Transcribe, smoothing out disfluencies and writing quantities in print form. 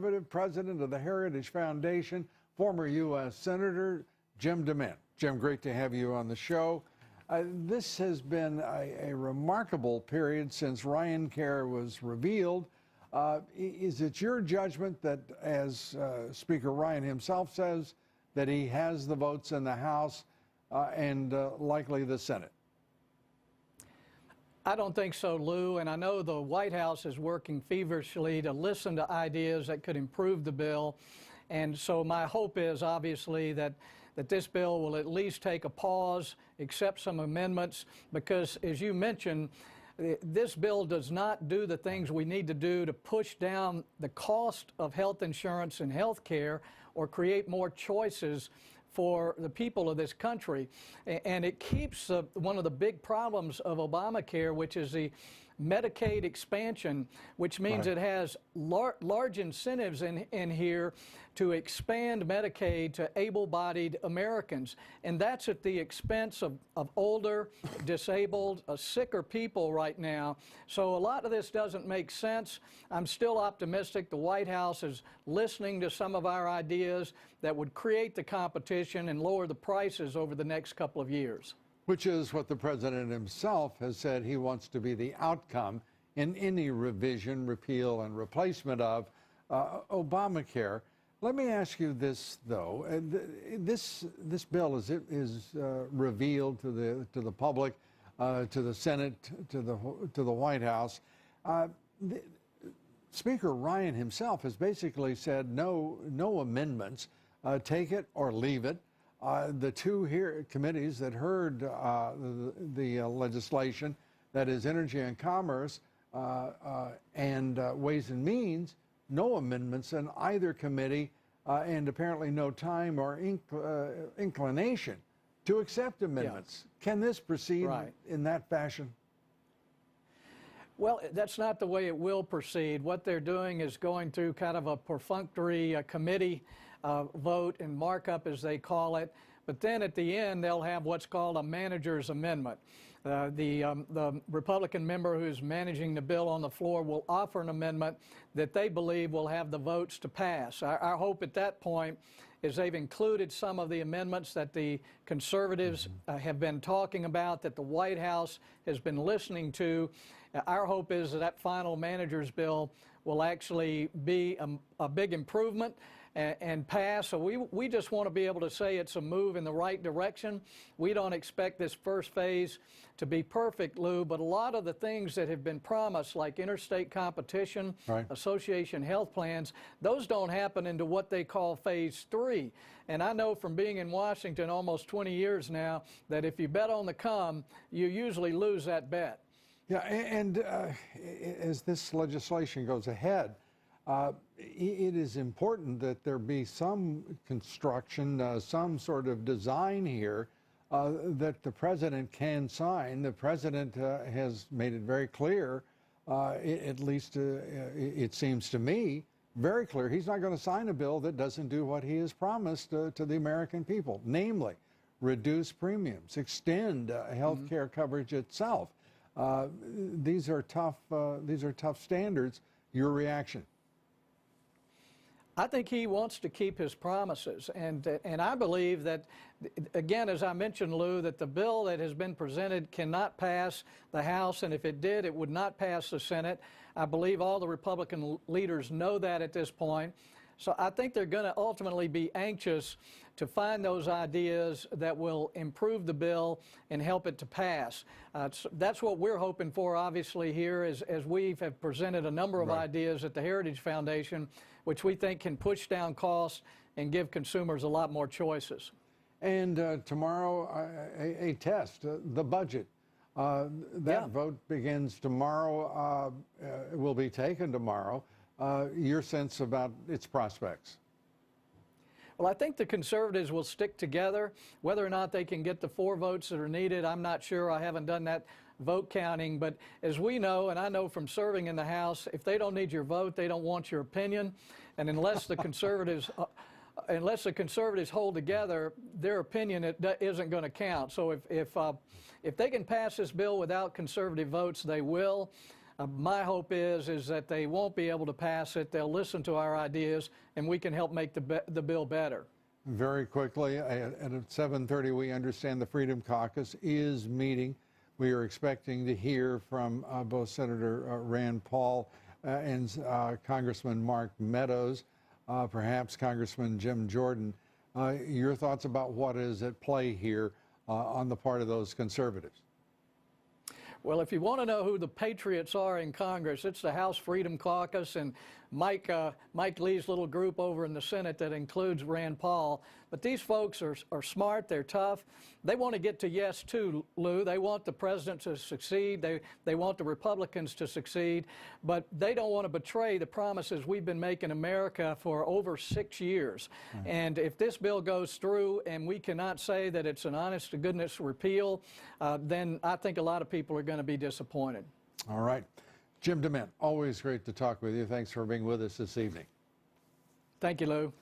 conservative, president of the Heritage Foundation, former U.S. Senator Jim DeMint. Jim, great to have you on the show. This has been a remarkable period since RyanCare was revealed. Is it your judgment that, as Speaker Ryan himself says, that he has the votes in the House and likely the Senate? I don't think so, Lou, and I know the White House is working feverishly to listen to ideas that could improve the bill. And so my hope is, obviously, that this bill will at least take a pause, accept some amendments, because, as you mentioned, this bill does not do the things we need to do to push down the cost of health insurance and health care or create more choices for the people of this country. And it keeps one of the big problems of Obamacare, which is the Medicaid expansion, which means it has large incentives in here to expand Medicaid to able-bodied Americans. And that's at the expense of older, disabled, sicker people right now. So a lot of this doesn't make sense. I'm still optimistic the White House is listening to some of our ideas that would create the competition and lower the prices over the next couple of years. Which is what the president himself has said he wants to be the outcome in any revision, repeal, and replacement of Obamacare. Let me ask you this, though. This bill is revealed to the public, to the Senate, to the White House. Speaker Ryan himself has basically said no amendments. Take it or leave it. The two committees that heard the legislation, that is Energy and Commerce and Ways and Means, no amendments in either committee, and apparently no time or inclination to accept amendments. Yes. Can this proceed in that fashion? Well, that's not the way it will proceed. What they're doing is going through kind of a perfunctory committee vote and markup, as they call it. But then at the end, they'll have what's called a manager's amendment. The Republican member who's managing the bill on the floor will offer an amendment that they believe will have the votes to pass. Our hope at that point is they've included some of the amendments that the conservatives have been talking about, that the White House has been listening to. Our hope is that final manager's bill will actually be a big improvement and pass. So we just want to be able to say it's a move in the right direction. We don't expect this first phase to be perfect, Lou, but a lot of the things that have been promised, like interstate competition, association health plans, those don't happen into what they call phase 3. And I know from being in Washington almost 20 years now that if you bet on the come, you usually lose that bet. Yeah, and as this legislation goes ahead, it is important that there be some construction, some sort of design here that the president can sign. The president has made it very clear, at least it seems to me, very clear, he's not going to sign a bill that doesn't do what he has promised to the American people, namely reduce premiums, extend health care coverage itself. These are tough standards. Your reaction? I think he wants to keep his promises, and I believe that, again, as I mentioned, Lou, that the bill that has been presented cannot pass the House, and if it did, it would not pass the Senate. I believe all the Republican leaders know that at this point. So I think they're going to ultimately be anxious to find those ideas that will improve the bill and help it to pass. That's what we're hoping for, obviously, here, as we have presented a number of ideas at the Heritage Foundation, which we think can push down costs and give consumers a lot more choices. And tomorrow, a test, the budget. That vote begins tomorrow, will be taken tomorrow. Your sense about its prospects? Well, I think the conservatives will stick together. Whether or not they can get the 4 votes that are needed, I'm not sure. I haven't done that vote counting. But as we know, and I know from serving in the House, if they don't need your vote, they don't want your opinion. And unless the conservatives hold together, their opinion isn't going to count. So if they can pass this bill without conservative votes, they will. My hope is that they won't be able to pass it. They'll listen to our ideas, and we can help make the bill better. Very quickly, at 7:30, we understand the Freedom Caucus is meeting. We are expecting to hear from both Senator Rand Paul and Congressman Mark Meadows, perhaps Congressman Jim Jordan. Your thoughts about what is at play here on the part of those conservatives? Well, if you want to know who the patriots are in Congress, it's the House Freedom Caucus and Mike Lee's little group over in the Senate that includes Rand Paul. But these folks are smart, they're tough. They want to get to yes too, Lou. They want the president to succeed. They want the Republicans to succeed. But they don't want to betray the promises we've been making America for over 6 years. Mm-hmm. And if this bill goes through and we cannot say that it's an honest to goodness repeal, then I think a lot of people are going to be disappointed. All right. Jim DeMint, always great to talk with you. Thanks for being with us this evening. Thank you, Lou.